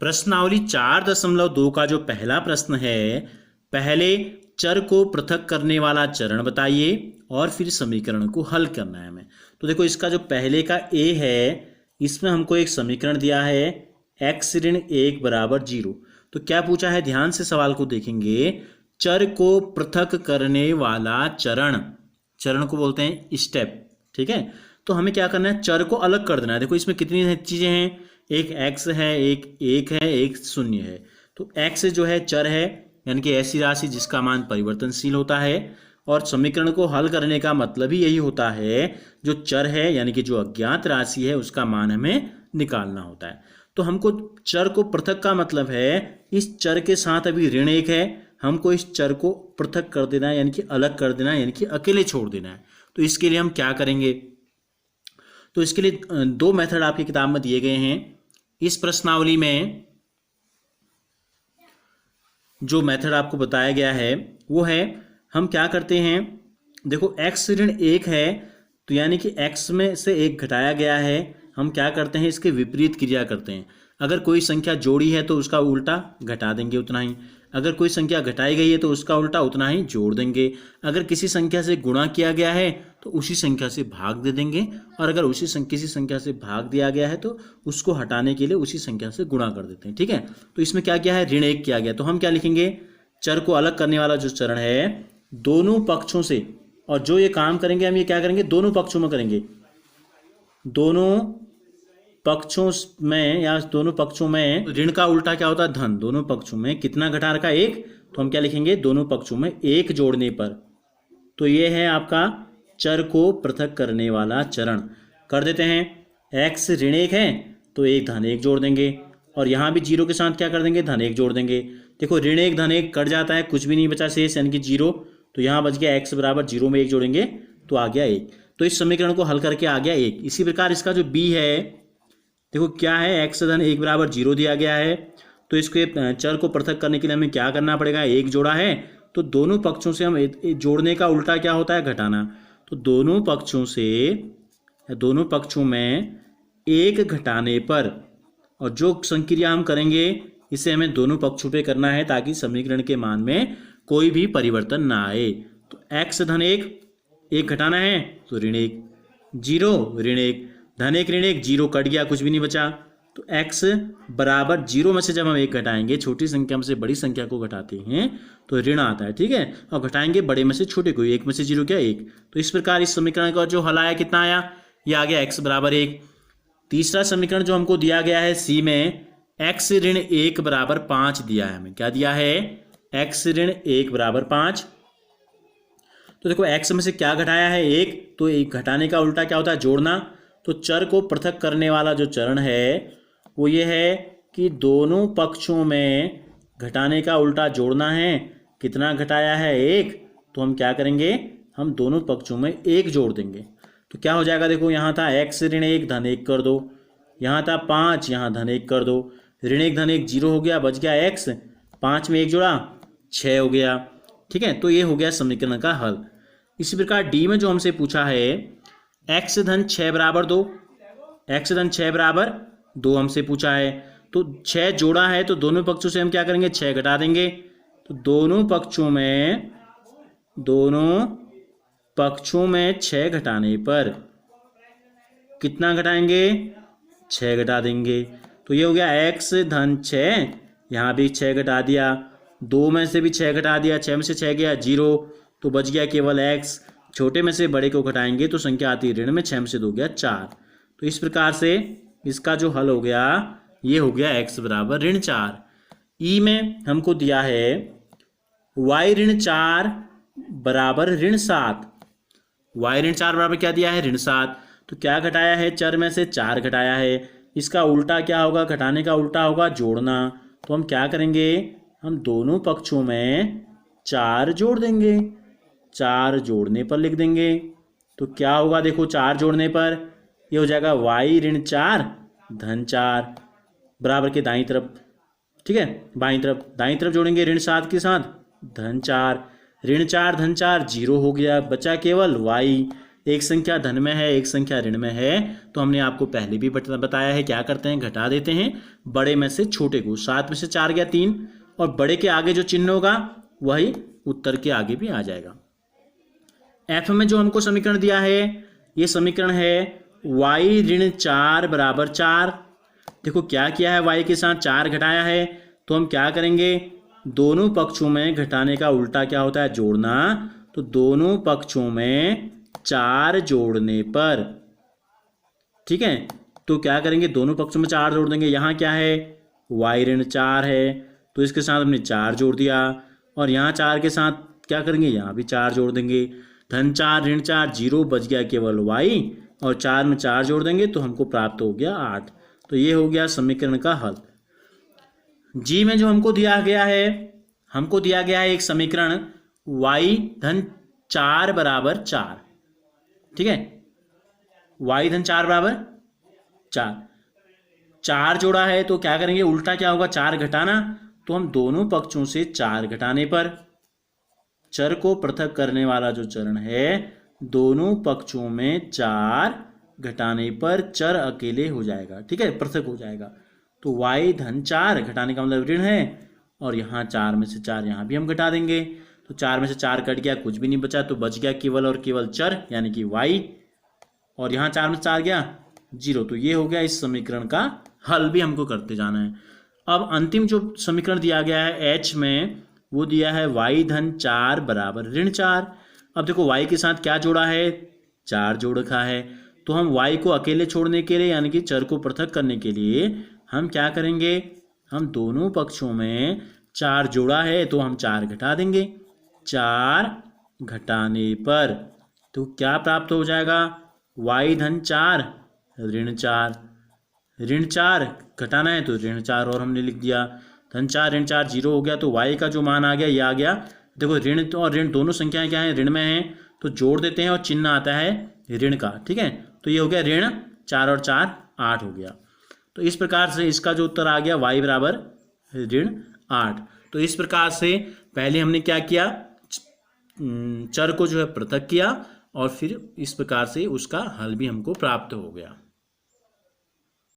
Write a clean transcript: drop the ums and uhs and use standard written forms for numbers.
प्रश्नावली 4.2 का जो पहला प्रश्न है, पहले चर को पृथक करने वाला चरण बताइए और फिर समीकरण को हल करना है हमें। तो देखो इसका जो पहले का ए है, इसमें हमको एक समीकरण दिया है x ऋण 1 बराबर 0। तो क्या पूछा है, ध्यान से सवाल को देखेंगे। चर को पृथक करने वाला चरण, चरण को बोलते हैं स्टेप, ठीक है। तो हमें क्या करना है, चर को अलग कर देना है। देखो इसमें कितनी चीज़ें हैं, एक x है, एक है, एक 0 है। तो x जो है चर है, यानी कि ऐसी राशि जिसका मान परिवर्तनशील होता है। और समीकरण को हल करने का मतलब ही यही होता है, जो चर है यानी कि जो अज्ञात राशि है उसका मान हमें निकालना होता है। तो हमको चर को पृथक का मतलब है, इस चर के साथ अभी ऋण 1 है, हमको इस चर को पृथक कर देना है, यानी कि अलग कर देना है, यानी कि अकेले छोड़ देना है। तो इसके लिए हम क्या करेंगे, तो इसके लिए दो मेथड आपकी किताब में दिए गए हैं। इस प्रश्नावली में जो मेथड आपको बताया गया है वो है, हम क्या करते हैं, देखो x ऋण 1 है, तो यानी कि x में से 1 घटाया गया है, हम क्या करते हैं, इसके विपरीत क्रिया करते हैं। अगर कोई संख्या जोड़ी है तो उसका उल्टा घटा देंगे उतना ही, अगर कोई संख्या घटाई गई है तो उसका उल्टा उतना ही जोड़ देंगे। अगर किसी संख्या से गुणा किया गया है तो उसी संख्या से भाग दे देंगे, और अगर किसी संख्या से भाग दिया गया है तो उसको हटाने के लिए उसी संख्या से गुणा कर देते हैं, ठीक है। तो इसमें क्या किया है, ऋण 1 किया गया। तो हम क्या लिखेंगे, चर को अलग करने वाला जो चरण है, दोनों पक्षों से, और जो ये काम करेंगे हम ये क्या करेंगे, दोनों पक्षों में करेंगे, दोनों पक्षों में, या दोनों पक्षों में ऋण का उल्टा क्या होता है, धन। दोनों पक्षों में कितना घटा रखा, 1, तो हम क्या लिखेंगे, दोनों पक्षों में 1 जोड़ने पर। तो ये है आपका चर को पृथक करने वाला चरण। कर देते हैं, x ऋण 1 है तो 1 धन 1 जोड़ देंगे, और यहाँ भी 0 के साथ क्या कर देंगे, धन 1 जोड़ देंगे। देखो ऋण 1 धन 1 कट जाता है, कुछ भी नहीं बचा शेष, यानी कि 0। तो यहाँ बच गया x बराबर 0 में 1 जोड़ेंगे तो आ गया 1। तो इस समीकरण को हल करके आ गया 1। इसी प्रकार इसका जो b है, देखो क्या है, x धन 1 बराबर 0 दिया गया है। तो इसके चर को पृथक करने के लिए हमें क्या करना पड़ेगा, 1 जोड़ा है तो दोनों पक्षों से हम जोड़ने का उल्टा क्या होता है, घटाना। तो दोनों पक्षों से, दोनों पक्षों में 1 घटाने पर, और जो संक्रिया हम करेंगे इसे हमें दोनों पक्षों पे करना है ताकि समीकरण के मान में कोई भी परिवर्तन ना आए। तो x धन 1 घटाना है तो ऋण 1, 0 ऋण 1, धन 1 ऋण 1, 0 कट गया, कुछ भी नहीं बचा। तो x बराबर 0 में से जब हम 1 घटाएंगे, छोटी संख्या में से बड़ी संख्या को घटाते हैं तो ऋण आता है, ठीक है। और घटाएंगे बड़े में से छोटे को, 1 में से 0 क्या, 1। तो इस प्रकार इस समीकरण का जो हल आया कितना आया, ये आ गया x बराबर 1। तीसरा समीकरण जो हमको दिया गया है सी में, x ऋण 1 बराबर 5 दिया है हमें। क्या दिया है, x ऋण 1 बराबर 5। तो देखो x में से क्या घटाया है, 1, तो 1 घटाने का उल्टा क्या होता है, जोड़ना। तो चर को पृथक करने वाला जो चरण है वो ये है कि दोनों पक्षों में घटाने का उल्टा जोड़ना है। कितना घटाया है, 1, तो हम क्या करेंगे, हम दोनों पक्षों में 1 जोड़ देंगे। तो क्या हो जाएगा, देखो यहाँ था x ऋण 1 धन 1 कर दो, यहाँ था 5, यहाँ धन 1 कर दो, ऋण 1 धन 1 0 हो गया, बच गया x, 5 में 1 जोड़ा 6 हो गया, ठीक है। तो ये हो गया समीकरण का हल। इसी प्रकार डी में जो हमसे पूछा है, x धन 6 बराबर 2, x धन 6 बराबर 2 हमसे पूछा है। तो 6 जोड़ा है तो दोनों पक्षों से हम क्या करेंगे, 6 घटा देंगे। तो दोनों पक्षों में 6 घटाने पर कितना घटाएंगे, 6 घटा देंगे। तो ये हो गया x धन 6, यहाँ भी 6 घटा दिया, 2 में से भी 6 घटा दिया, 6 में से 6 गया 0, तो बच गया केवल x। छोटे में से बड़े को घटाएंगे तो संख्या आती है ऋण में, 6 में से 2 गया 4। तो इस प्रकार से इसका जो हल हो गया, ये हो गया x बराबर ऋण 4। ई में हमको दिया है y ऋण 4 बराबर ऋण 7। y ऋण 4 बराबर क्या दिया है, ऋण 7। तो क्या घटाया है, चर में से 4 घटाया है। इसका उल्टा क्या होगा, घटाने का उल्टा होगा जोड़ना। तो हम क्या करेंगे, हम दोनों पक्षों में 4 जोड़ देंगे, 4 जोड़ने पर लिख देंगे। तो क्या होगा, देखो 4 जोड़ने पर ये हो जाएगा y ऋण 4 धन 4 बराबर के दाईं तरफ, ठीक है, दाईं तरफ जोड़ेंगे ऋण 7 के साथ, धन 4, ऋण 4 धन 4 0 हो गया, बचा केवल y। एक संख्या धन में है, एक संख्या ऋण में है, तो हमने आपको पहले भी बताया है क्या करते हैं, घटा देते हैं बड़े में से छोटे को। 7 में से 4 गया 3, और बड़े के आगे जो चिन्ह होगा वही उत्तर के आगे भी आ जाएगा। एफ में जो हमको समीकरण दिया है, ये समीकरण है y ऋण 4 बराबर 4। देखो क्या किया है, y के साथ 4 घटाया है, तो हम क्या करेंगे, दोनों पक्षों में घटाने का उल्टा क्या होता है, जोड़ना। तो दोनों पक्षों में 4 जोड़ने पर, ठीक है, तो क्या करेंगे, दोनों पक्षों में 4 जोड़ देंगे। यहाँ क्या है, y ऋण 4 है, तो इसके साथ हमने 4 जोड़ दिया, और यहाँ 4 के साथ क्या करेंगे, यहाँ भी 4 जोड़ देंगे। धन 4 ऋण 4, 0 बच गया केवल y, और 4 में 4 जोड़ देंगे तो हमको प्राप्त हो गया 8। तो ये हो गया समीकरण का हल। जी में जो हमको दिया गया है, हमको दिया गया है एक समीकरण y धन 4 बराबर 4, ठीक है, y धन 4 बराबर 4 जोड़ा है, तो क्या करेंगे, उल्टा क्या होगा, 4 घटाना। तो हम दोनों पक्षों से 4 घटाने पर, चर को पृथक करने वाला जो चरण है, दोनों पक्षों में 4 घटाने पर चर अकेले हो जाएगा, ठीक है, पृथक हो जाएगा। तो y धन 4 घटाने का मतलब ऋण है, और यहाँ 4 में से 4 यहाँ भी हम घटा देंगे, तो 4 में से 4 कट गया, कुछ भी नहीं बचा, तो बच गया केवल और केवल चर यानी कि y, और यहाँ 4 में से 4 गया 0। तो ये हो गया इस समीकरण का हल, भी हमको करते जाना है। अब अंतिम जो समीकरण दिया गया है h में, वो दिया है y धन 4 बराबर ऋण 4। अब देखो y के साथ क्या जोड़ा है, 4 जोड़ रखा है, तो हम y को अकेले छोड़ने के लिए यानी कि चर को पृथक करने के लिए हम क्या करेंगे, हम दोनों पक्षों में 4 जोड़ा है तो हम 4 घटा देंगे। 4 घटाने पर तो क्या प्राप्त हो जाएगा, y धन 4 ऋण 4, ऋण 4 घटाना है तो ऋण 4 और हमने लिख दिया, धन 4 ऋण 4 0 हो गया। तो y का जो मान आ गया ये आ गया। देखो ऋण तो और ऋण दोनों संख्याएं क्या हैं, ऋण में हैं, तो जोड़ देते हैं और चिन्ह आता है ऋण का, ठीक है। तो ये हो गया ऋण 4 और 4 8 हो गया। तो इस प्रकार से इसका जो उत्तर आ गया y बराबर ऋण 8। तो इस प्रकार से पहले हमने क्या किया, चर को जो है पृथक किया, और फिर इस प्रकार से उसका हल भी हमको प्राप्त हो गया।